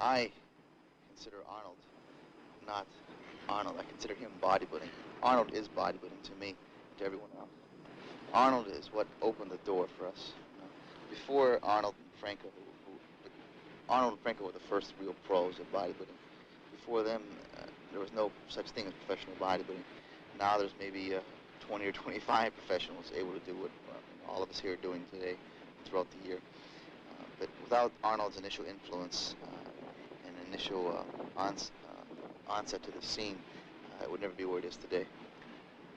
I consider Arnold not Arnold. I consider him bodybuilding. Arnold is bodybuilding to me, to everyone else. Arnold is what opened the door for us. You know? Before Arnold and Franco, Arnold and Franco were the first real pros of bodybuilding. Before them, there was no such thing as professional bodybuilding. Now there's maybe 20 or 25 professionals able to do what all of us here are doing today throughout the year. But without Arnold's initial influence and initial onset to the scene, it would never be where it is today.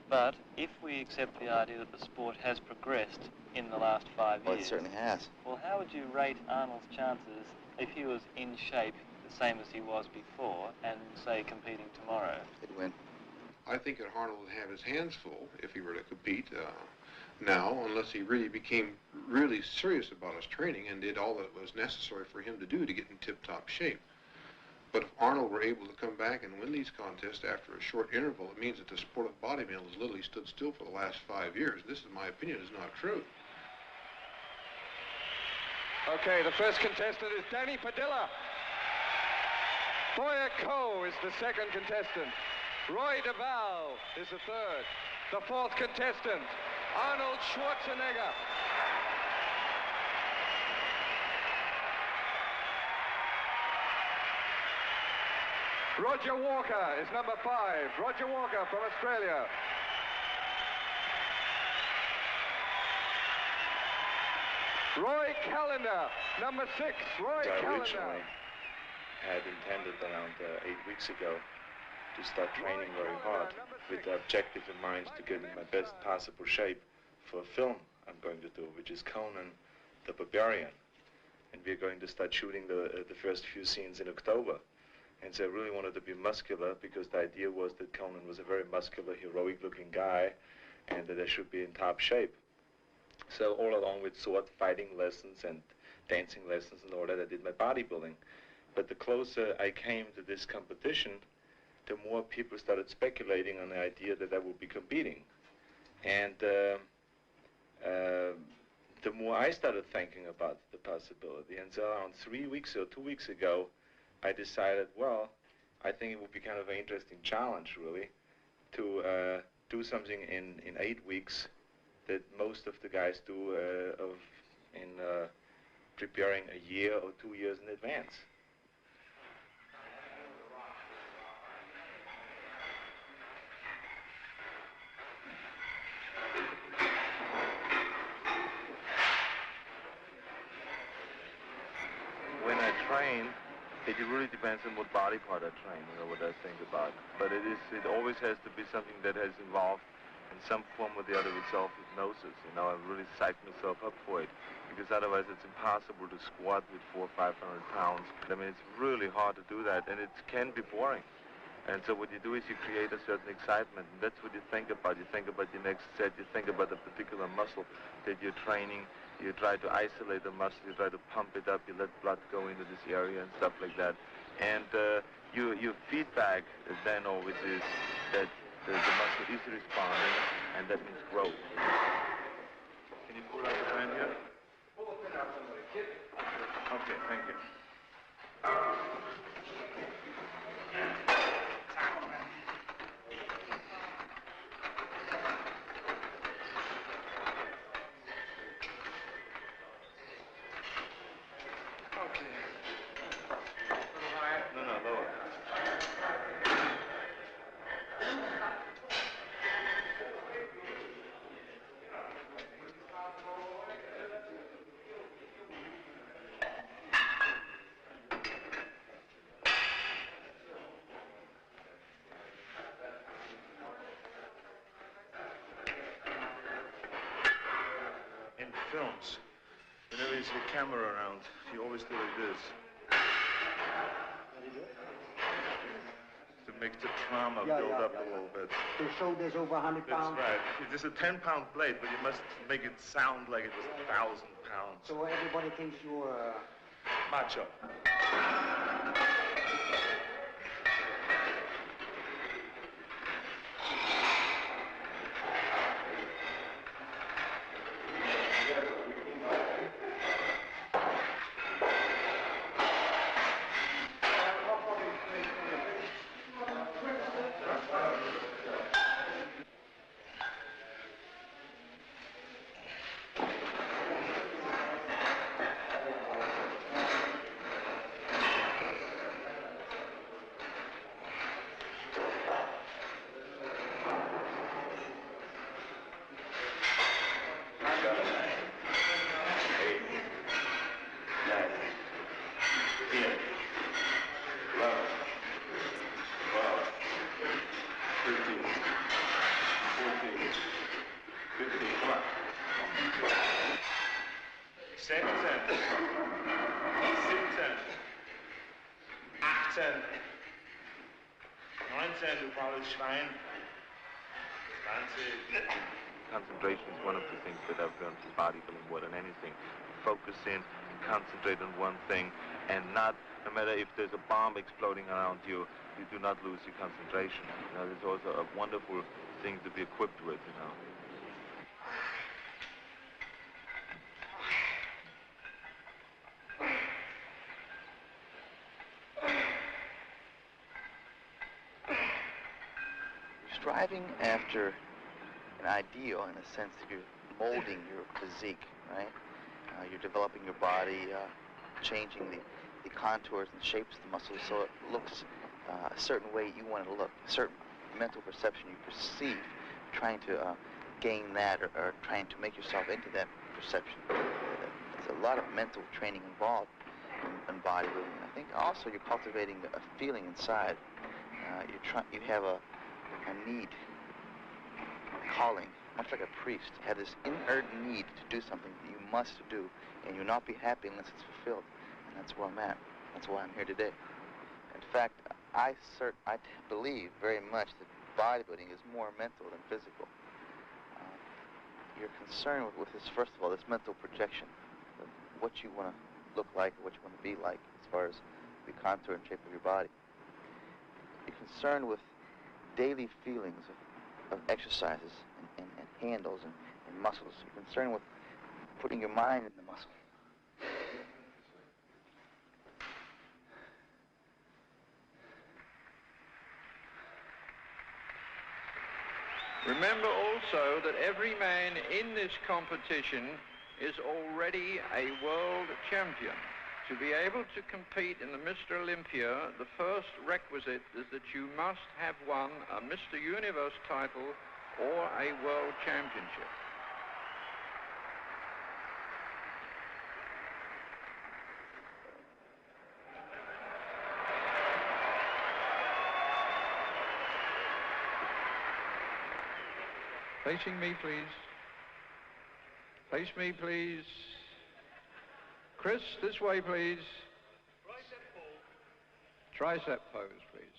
But if we accept the idea that the sport has progressed in the last 5 years... Well, it certainly has. Well, how would you rate Arnold's chances if he was in shape the same as he was before and, say, competing tomorrow? He'd win. I think that Arnold would have his hands full if he were to compete now, unless he really became really serious about his training and did all that was necessary for him to do to get in tip-top shape. But if Arnold were able to come back and win these contests after a short interval, it means that the sport of bodybuilding has literally stood still for the last 5 years. This, in my opinion, is not true. Okay, the first contestant is Danny Padilla. Boyer Coe is the second contestant. Roy DeVal is the third. The fourth contestant, Arnold Schwarzenegger. Roger Walker is number 5. Roger Walker from Australia. Roy Callender, number 6. Roy Callender. I originally had intended around 8 weeks ago to start training very hard with the objective in mind to get in my best possible shape for a film I'm going to do, which is Conan the Barbarian. And we're going to start shooting the first few scenes in October. And so I really wanted to be muscular because the idea was that Conan was a very muscular, heroic-looking guy and that I should be in top shape. So all along with sword fighting lessons and dancing lessons and all that, I did my bodybuilding. But the closer I came to this competition, the more people started speculating on the idea that I would be competing. And the more I started thinking about the possibility. And so around 3 weeks or 2 weeks ago, I decided, well, I think it would be kind of an interesting challenge, really, to do something in 8 weeks that most of the guys do in preparing a year or 2 years in advance. When I train, it really depends on what body part I train, what I think about. But it always has to be something that has involved in some form or the other with self-hypnosis. I really psych myself up for it, because otherwise it's impossible to squat with 400 or 500 pounds. I mean, it's really hard to do that, and it can be boring. And so what you do is you create a certain excitement, and that's what you think about. You think about your next set, you think about a particular muscle that you're training, you try to isolate the muscle, you try to pump it up, you let blood go into this area and stuff like that. And your feedback then always is that the muscle is responding, and that means growth. Can you pull out the band here? Okay, thank you. Films, whenever you see a camera around, you always do like this. To make the trauma build up a little bit. To show there's over 100 pounds? That's right. It is a 10-pound blade, but you must make it sound like it was 1,000 pounds. So everybody thinks you're macho. 16, 17, 18, 19, du faules Schwein, 20. Concentration is one of the things that I've learned from bodybuilding more than anything. Focus in, concentrate on one thing, and no matter if there's a bomb exploding around you, you do not lose your concentration. You know, it's also a wonderful thing to be equipped with, you know. Striving after an ideal, in a sense that you're molding your physique, right? You're developing your body, changing the contours and shapes of the muscles so it looks a certain way you want it to look, a certain mental perception you perceive, trying to gain that or trying to make yourself into that perception. There's a lot of mental training involved in bodybuilding. And I think also you're cultivating a feeling inside. You have a need, a calling, much like a priest. You have this inherent need to do something that you must do, and you'll not be happy unless it's fulfilled. And that's where I'm at. That's why I'm here today. In fact, I believe very much that bodybuilding is more mental than physical. You're concerned with this, first of all, this mental projection, of what you want to look like, or what you want to be like, as far as the contour and shape of your body. You're concerned with daily feelings of exercises and handles and muscles. You're concerned with putting your mind in the muscle. Remember also that every man in this competition is already a world champion. To be able to compete in the Mr. Olympia, the first requisite is that you must have won a Mr. Universe title or a world championship. Facing me, please. Face me, please. Chris, this way, please. Tricep pose, please.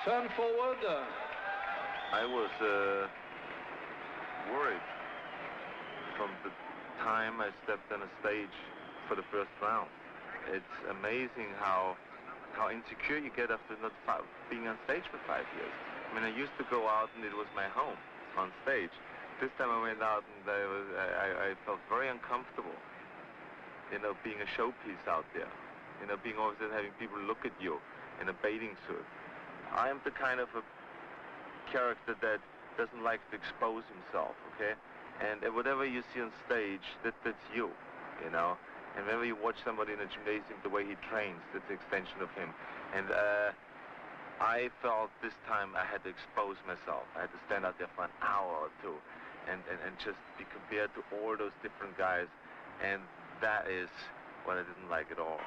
Turn forward. I was worried from the time I stepped on a stage for the first round. It's amazing how insecure you get after not being on stage for 5 years. I mean, I used to go out and it was my home on stage. This time I went out and I felt very uncomfortable, you know, being a showpiece out there, you know, being always having people look at you in a bathing suit. I am the kind of a character that doesn't like to expose himself, okay? And whatever you see on stage, that's you, you know? And whenever you watch somebody in a gymnasium, the way he trains, that's an extension of him. And I felt this time I had to expose myself. I had to stand out there for an hour or two and just be compared to all those different guys. And that is what I didn't like at all.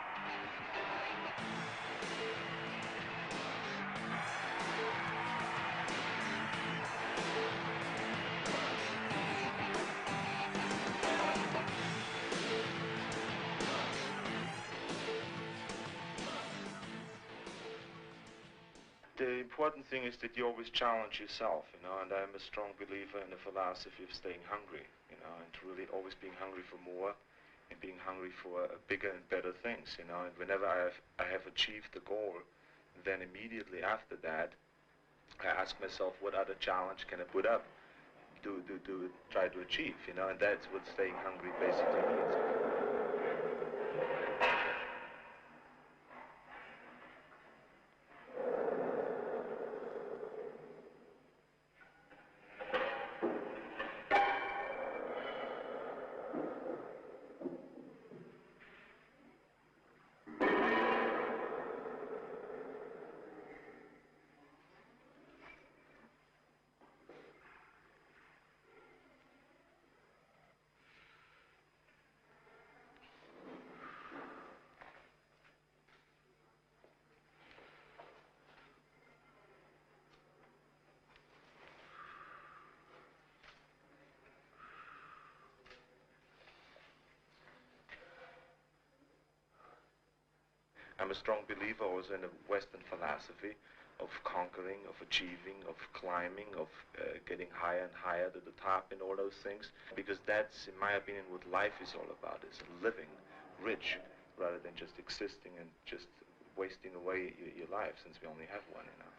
The important thing is that you always challenge yourself, you know, and I'm a strong believer in the philosophy of staying hungry, you know, and really always being hungry for more and being hungry for bigger and better things, you know, and whenever I have achieved the goal, then immediately after that, I ask myself, what other challenge can I put up to try to achieve, you know, and that's what staying hungry basically means. I'm a strong believer also in the Western philosophy of conquering, of achieving, of climbing, of getting higher and higher to the top and all those things, because that's, in my opinion, what life is all about, is living rich rather than just existing and just wasting away your life, since we only have one, you know.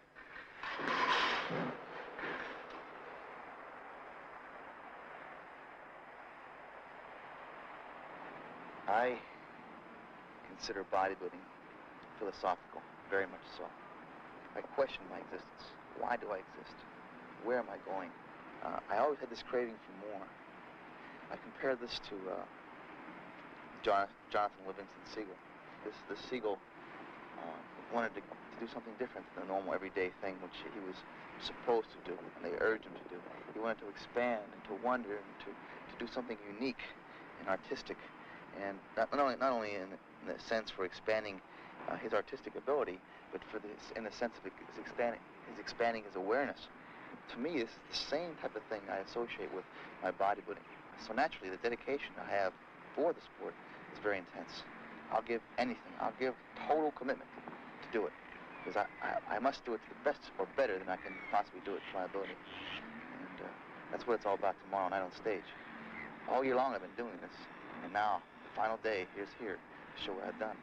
I consider bodybuilding philosophical, very much so. I question my existence. Why do I exist? Where am I going? I always had this craving for more. I compare this to Jonathan Livingston Seagull. This seagull wanted to do something different than the normal everyday thing which he was supposed to do, and they urged him to do. He wanted to expand and to wonder and to do something unique and artistic, and not only in the sense for expanding his artistic ability, but in the sense of expanding his awareness. To me, it's the same type of thing I associate with my bodybuilding. So naturally, the dedication I have for the sport is very intense. I'll give anything. I'll give total commitment to do it, because I must do it to the best or better than I can possibly do it to my ability. And that's what it's all about tomorrow night on stage. All year long I've been doing this, and now the final day is here to show what I've done.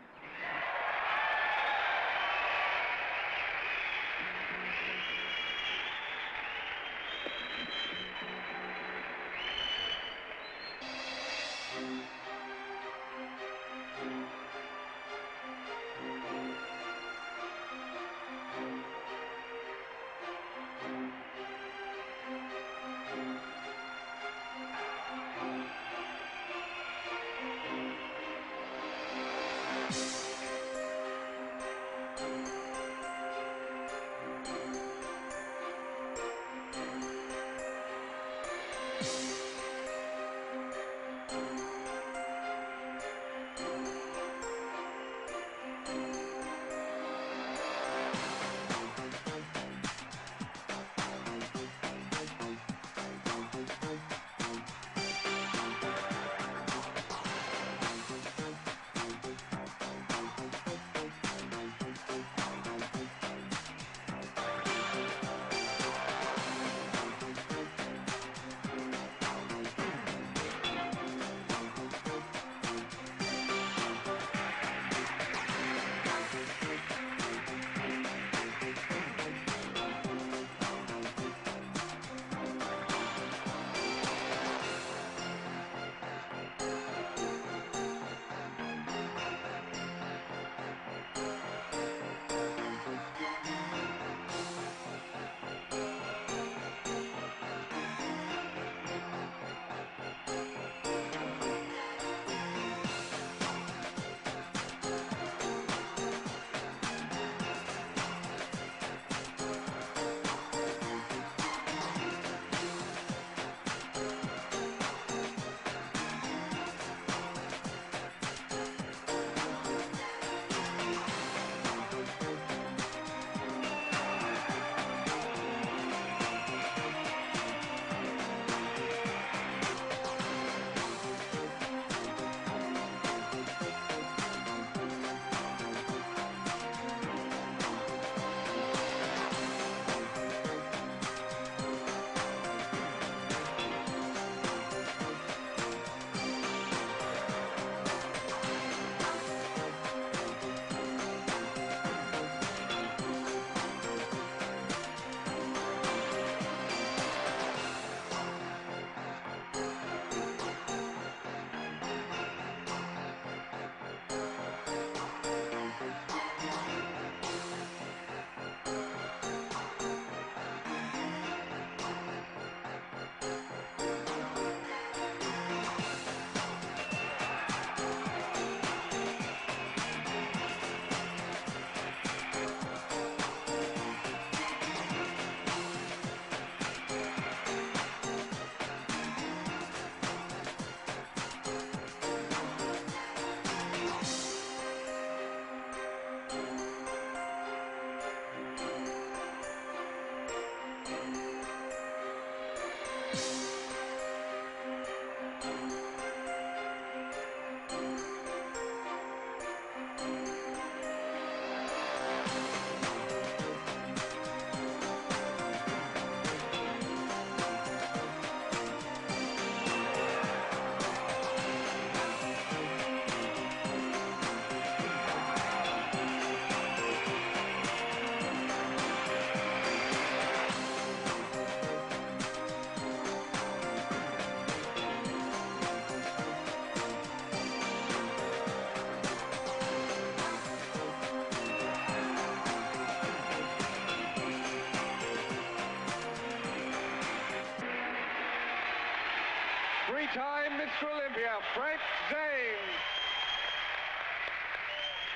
Three-time Mr. Olympia, Frank Zane.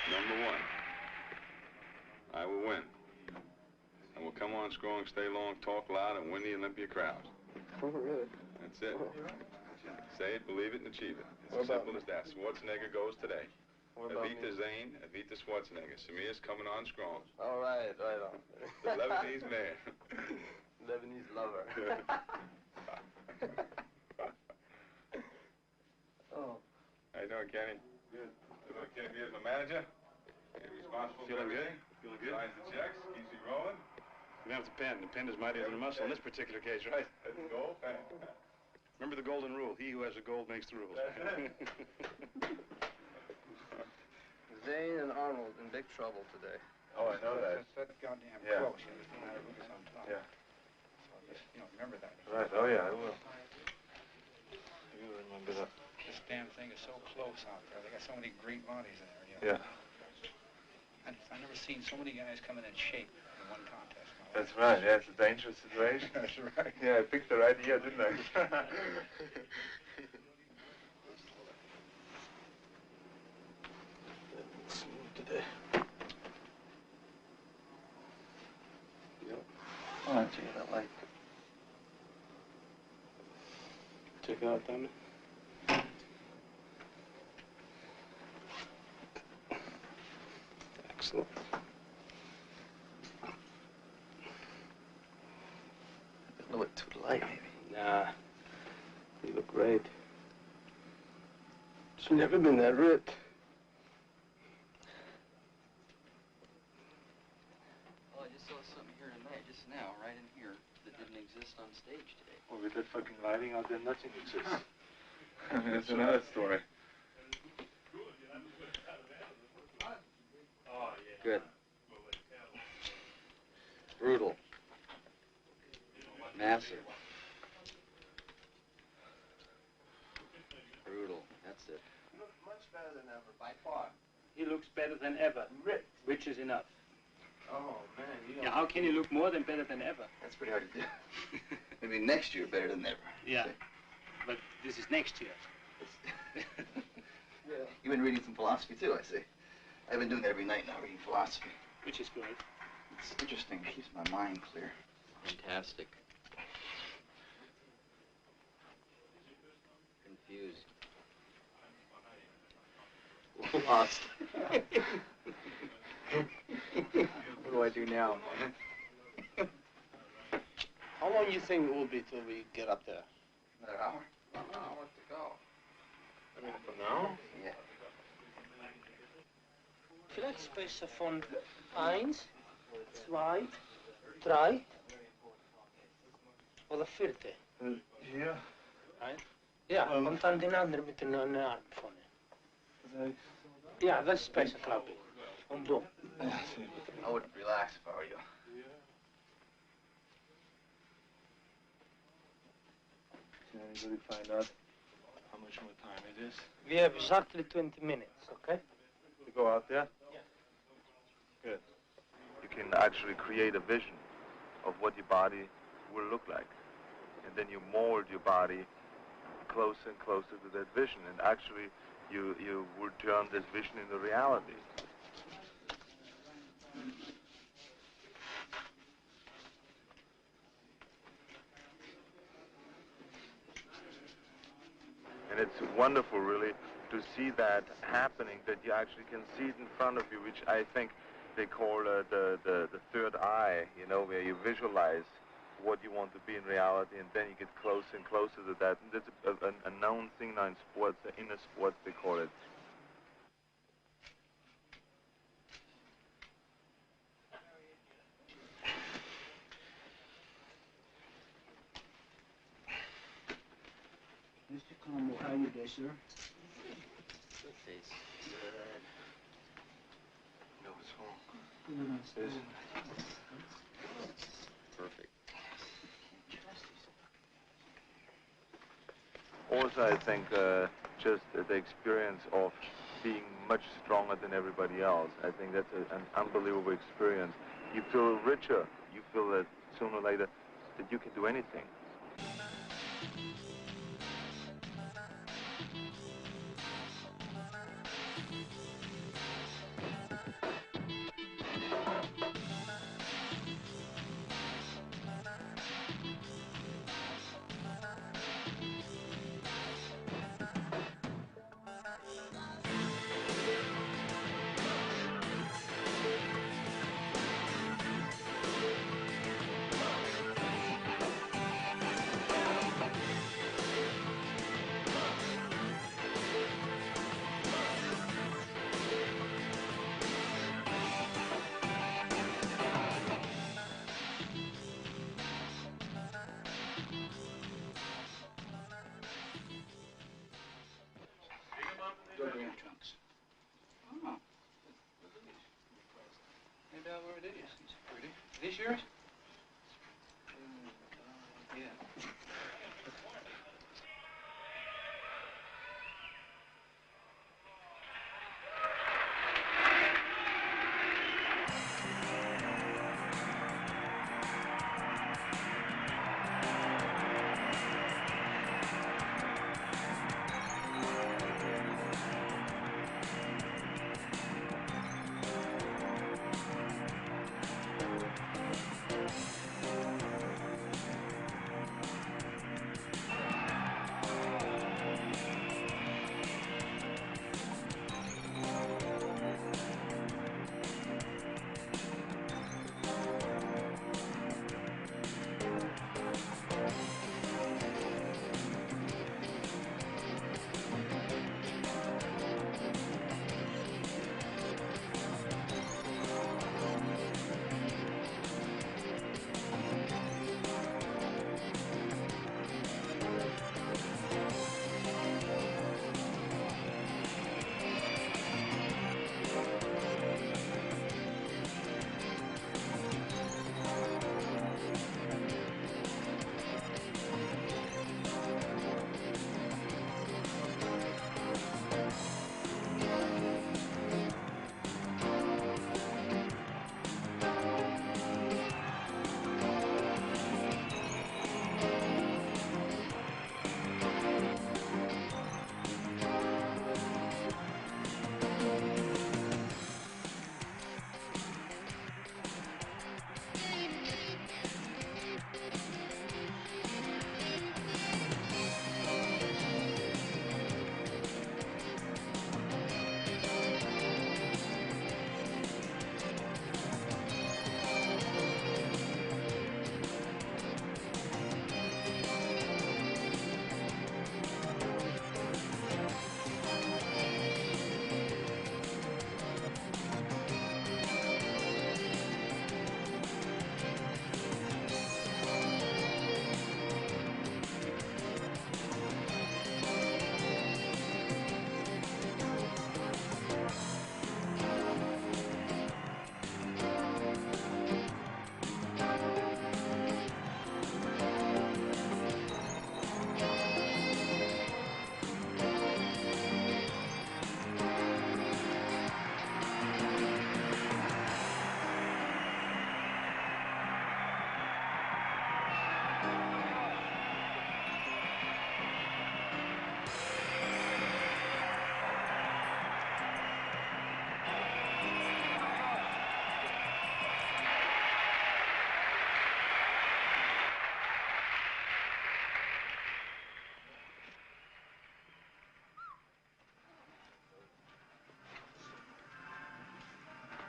Number one, I will win. I will come on strong, stay long, talk loud, and win the Olympia crowd. Oh, really? That's it. Say it, believe it, and achieve it. It's as simple as that. Schwarzenegger goes today. Evita Zane, Evita Schwarzenegger. Samir's coming on strong. All right, right on. The Lebanese man. Lebanese lover. Oh. How you doing, Kenny? Good. Kenny Beer's my manager. He's responsible for everything. Feeling good? Signs the checks, keeps you rolling. You have the pen. The pen is mightier than a muscle in this particular case, right? That's the goal. Remember the golden rule. He who has the gold makes the rules. Zane and Arnold in big trouble today. Oh, I know that. That's goddamn Yeah. close. You understand how to put this on top. Yeah. So just, remember that. Right. Oh, yeah, I will. I will remember that. This damn thing is so close out there. They got so many great bodies in there, Yeah. I've never seen so many guys come in shape in one contest. That's right. Yeah, it's a dangerous situation. That's right. Yeah, I picked the right year, didn't I? Today. Yep. Oh, that's what I like. Check it out, Tommy. Excellent. A little bit too light, maybe. Nah, you look great. She's never been that ripped. Well, I just saw something here tonight, just now, right in here, that didn't exist on stage today. Well, with that fucking lighting out there, nothing exists. That's another story. Good. Brutal. Massive. Brutal. That's it. You look much better than ever, by far. He looks better than ever, Ripped. which is enough. Oh, man. Yeah, how can you look more than better than ever? That's pretty hard to do. Maybe next year better than ever. Yeah, but this is next year. You've been reading some philosophy too, I see. I've been doing that every night now, reading philosophy. Which is good. It's interesting. It keeps my mind clear. Fantastic. Confused. Lost. What do I do now? How long do you think it will be till we get up there? Another hour? An hour to go. I mean, for now? Yeah. Vielleicht spreche von 1, 2, 3 oder 4. Hier? Ja, und dann den anderen mit den Arm vorne. Ja, das ist besser, glaube ich. Und du? I would relax if I were you. Can anybody find out how much more time it is? We have exactly 20 minutes, okay? To go out there? Yeah. Good. You can actually create a vision of what your body will look like. And then you mold your body closer and closer to that vision. And actually, you will turn this vision into reality. And it's wonderful, really, to see that happening, that you actually can see it in front of you, which I think they call the third eye, you know, where you visualize what you want to be in reality, and then you get closer and closer to that. And that's a known thing now in sports, inner sports, they call it. Mr. Campbell, how you doing, sir? Tastes No, it's wrong. perfect. Also, I think just the experience of being much stronger than everybody else. I think that's an unbelievable experience. You feel richer. You feel that sooner or later that you can do anything. It is. It's pretty. Is this yours? Yeah.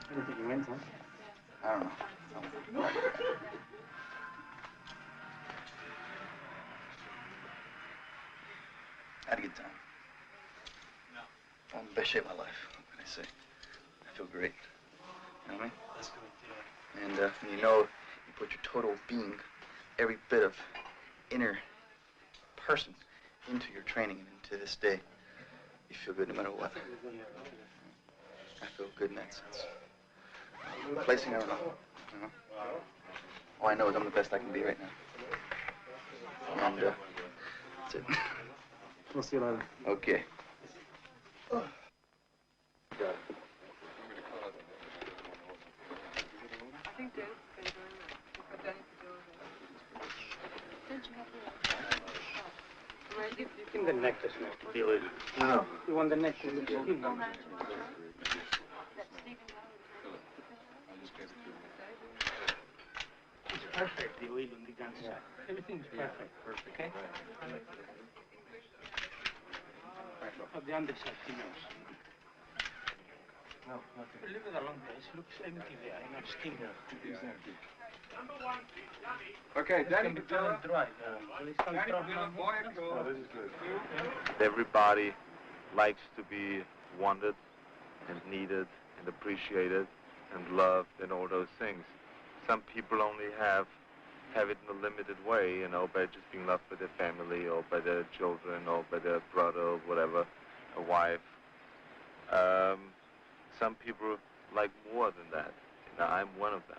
I don't think you went, huh? I don't know. I had a good time. I'm in the best shape of my life. What can I say? I feel great. You know what I mean? That's good, yeah. And when you know you put your total being, every bit of inner person into your training and into this day, you feel good no matter what. I feel good in that sense. Placing, I don't know. You know? All I know is I'm the best I can be right now. And that's it. We'll see you later. Okay. You think the neck doesn't have to be a little... No. You want the neck to look skin? It's perfect, the oil on the gun side. Everything is perfect. Okay? On the underside, he knows. No, nothing. Leave it alone, guys. Looks empty there. I know skin there. It's empty. Okay, Danny, It's dry. Everybody likes to be wanted and needed and appreciated and loved and all those things. Some people only have it in a limited way, you know, by just being loved by their family or by their children or by their brother or whatever, a wife. Some people like more than that, Now, I'm one of them.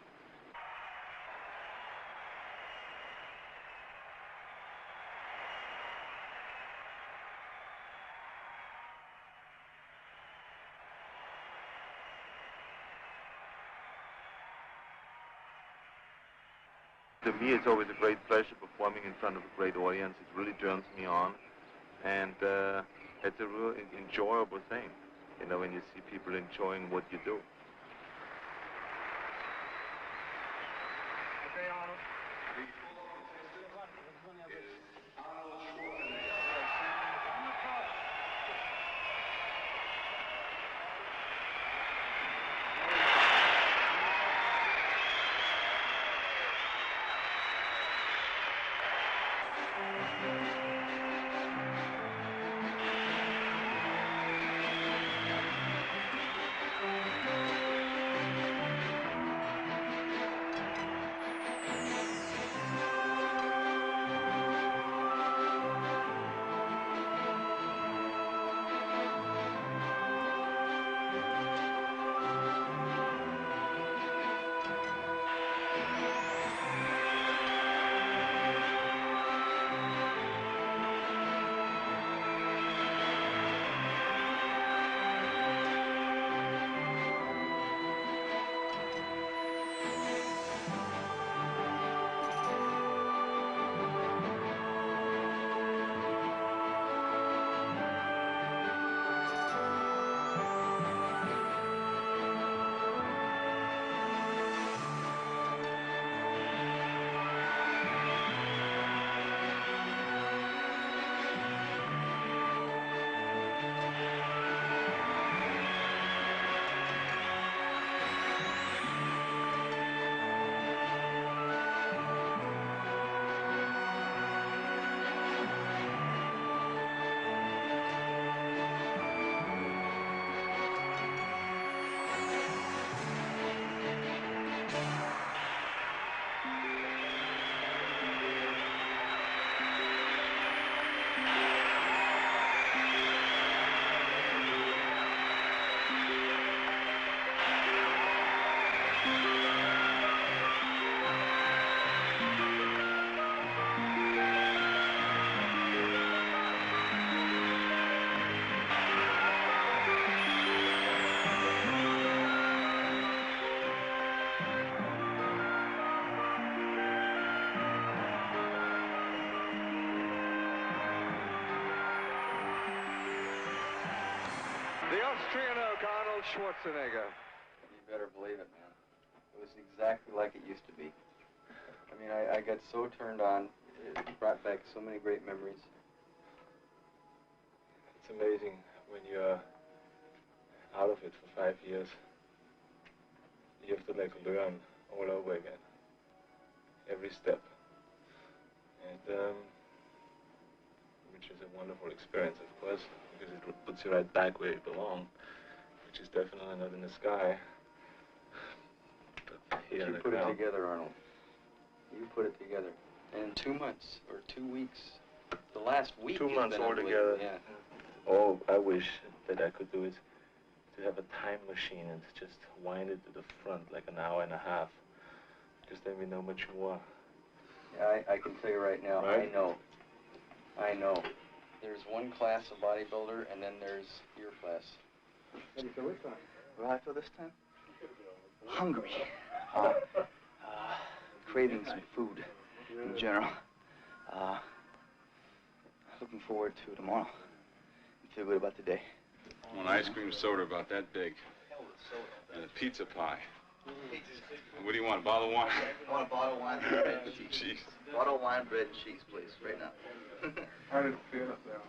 To me, it's always a great pleasure performing in front of a great audience. It really turns me on, and it's a real enjoyable thing, you know, when you see people enjoying what you do. Okay, Arnold. The Austrian oak, Arnold Schwarzenegger. You better believe it, man. It was exactly like it used to be. I mean, I got so turned on. It brought back so many great memories. It's amazing when you're out of it for 5 years. You have to like learn all over again, every step, and which is a wonderful experience, of course, because it puts you right back where you belong, which is definitely not in the sky, but here in the You put it ground. together, Arnold. You put it together. And in 2 months or 2 weeks, the last week. 2 has months been altogether. unbelievable. Yeah. All I wish that I could do is to have a time machine and just wind it to the front like an hour and a half, because then we know much more. Yeah, I can tell you right now, Right? I know. There's one class of bodybuilder, and then there's your class. What do I feel this time? Hungry. Craving some food in general. Looking forward to tomorrow. I feel good about today. An ice cream soda about that big. And a pizza pie. What do you want, a bottle of wine? I want a bottle of wine, bread, and cheese. Cheese. Bottle of wine, bread, and cheese, please, right now. How did it feel up there?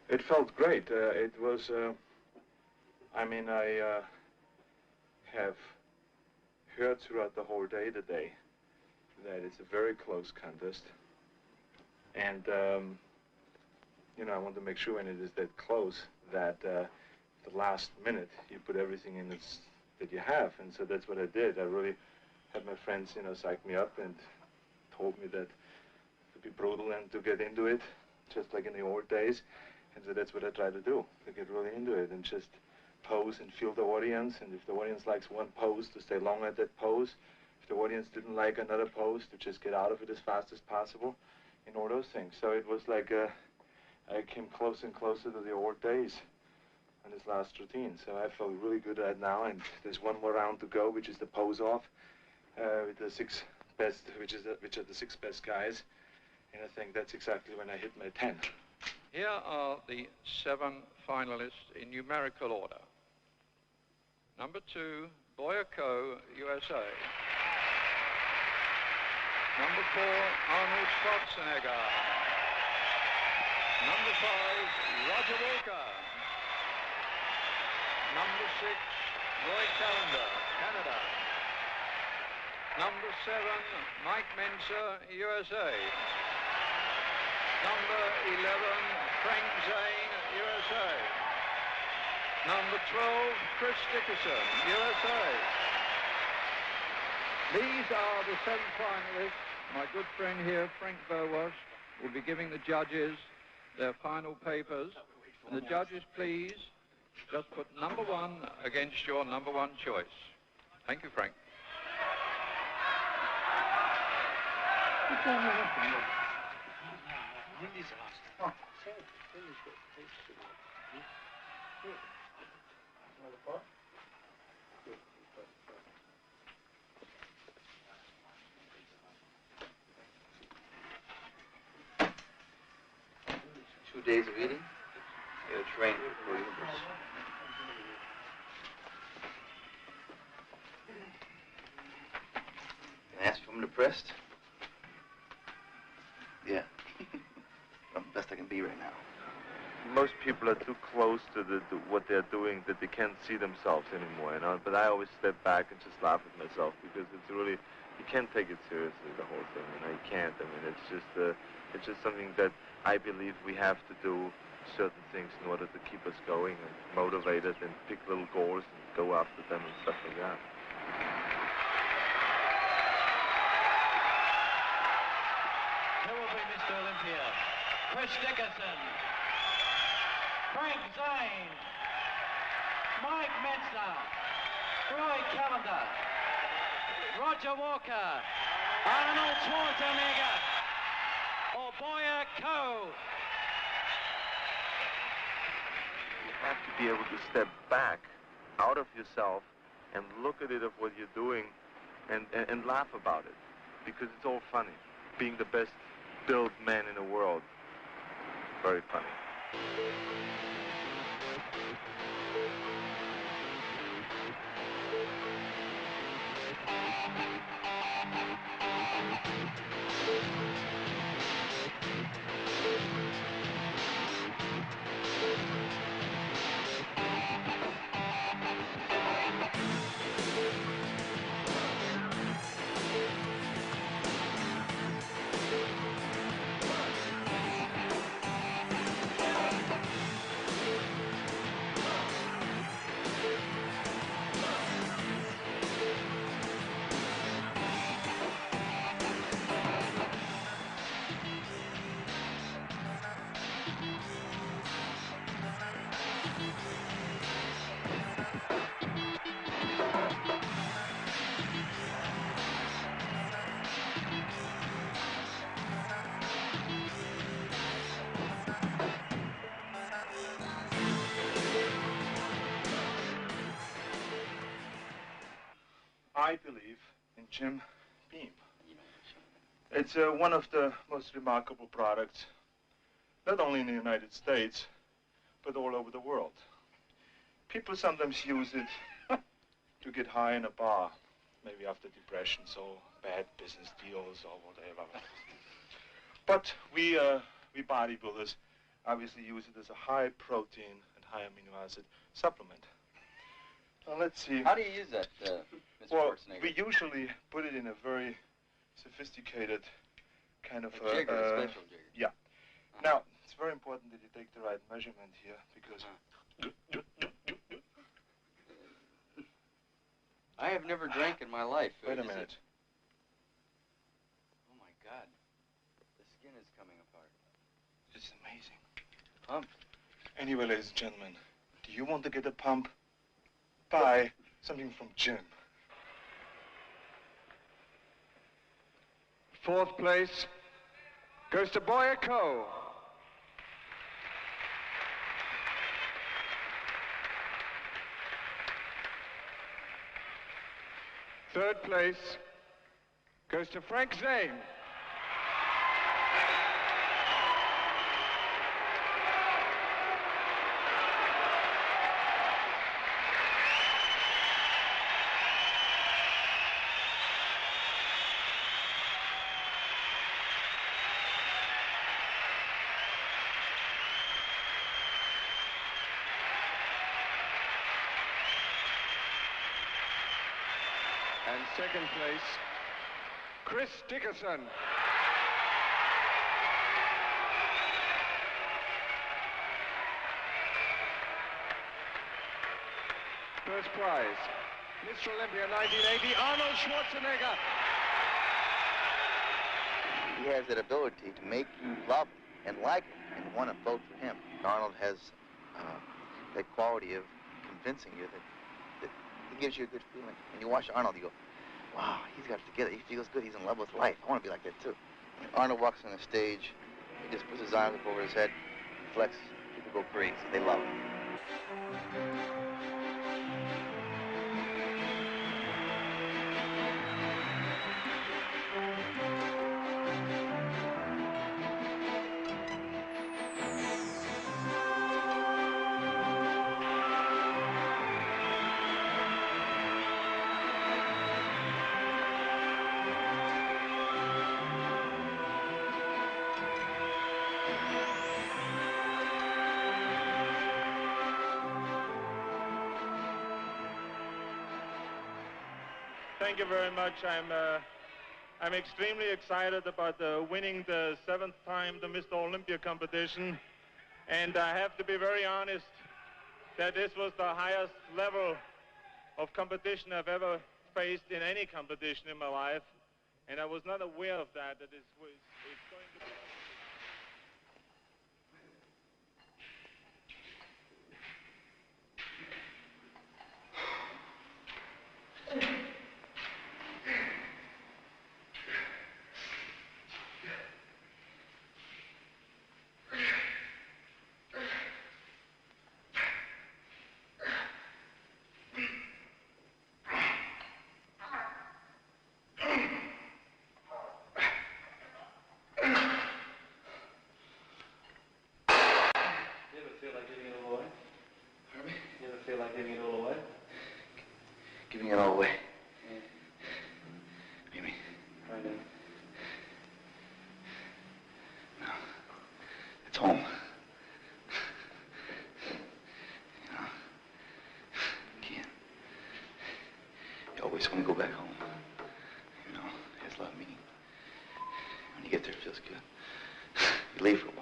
It felt great. It was, I mean, I have heard throughout the whole day today that it's a very close contest. And, you know, I want to make sure when it is that close that the last minute you put everything in that you have. And so that's what I did. I really had my friends, you know, psych me up and told me that to be brutal and to get into it, just like in the old days. And so that's what I try to do, to get really into it and just pose and feel the audience, and if the audience likes one pose, to stay long at that pose. If the audience didn't like another pose, to just get out of it as fast as possible, and all those things. So it was like I came closer and closer to the old days on this last routine. So I felt really good right now, and there's one more round to go, which is the pose off with the 6 best, which are the 6 best guys, and I think that's exactly when I hit my 10. Here are the 7 finalists in numerical order. Number 2, Boyako, USA. Number 4, Arnold Schwarzenegger. Number 5, Roger Walker. Number 6, Roy Callender, Canada. Number 7, Mike Menser, USA. Number 11, Frank Zane, USA. Number 12, Chris Dickerson, USA. These are the 7 finalists. My good friend here, Frank Bowas, will be giving the judges their final papers. And the judges, please, just put number 1 against your number 1 choice. Thank you, Frank. Two days of eating? You're trained for this. Can I ask if I'm depressed? Yeah. I'm the best I can be right now. Most people are too close to what they're doing that they can't see themselves anymore, you know. But I always step back and just laugh at myself because it's really, you can't take it seriously, the whole thing. You know, you can't. I mean, it's just something that I believe we have to do certain things in order to keep us going and motivated and pick little goals and go after them and stuff like that. Who will be Mr. Olympia? Chris Dickerson, Frank Zane, Mike Menser, Roy Callender, Roger Walker, Arnold Schwarzenegger, or Boyako. You have to be able to step back out of yourself and look at it of what you're doing and laugh about it because it's all funny. Being the best built man in the world, very funny. I believe in Jim Beam. It's one of the most remarkable products, not only in the United States, but all over the world. People sometimes use it to get high in a bar, maybe after depressions or bad business deals or whatever. But we bodybuilders obviously use it as a high protein and high amino acid supplement. Now let's see. How do you use that, Mr. Schwarzenegger? We usually put it in a very sophisticated kind of a jigger, a special jigger. Yeah. Now, it's very important that you take the right measurement here because I have never drank in my life. Wait a minute. Oh my God. The skin is coming apart. It's amazing. Pump. Anyway, ladies and gentlemen, do you want to get a pump buy something from Jim. Fourth place goes to Boyako. Third place goes to Frank Zane. And second place, Chris Dickerson. First prize, Mr. Olympia 1980, Arnold Schwarzenegger. He has that ability to make you love him and like him and want to vote for him. Arnold has that quality of convincing you that he gives you a good feeling. When you watch Arnold, you go, wow, he's got it together. He feels good. He's in love with life. I want to be like that, too. When Arnold walks on the stage, he just puts his arms up over his head, flexes. People go crazy. They love him. Thank you very much. I'm extremely excited about winning the 7th time the Mr. Olympia competition. And I have to be very honest that this was the highest level of competition I've ever faced in any competition in my life. And I was not aware of that it's going to be... Feel like giving it all away? Giving it all away? Yeah. Maybe. Kind of. No. It's home. You know, you can't. You always want to go back home. You know, it has a lot of meaning. When you get there, it feels good. You leave for a while.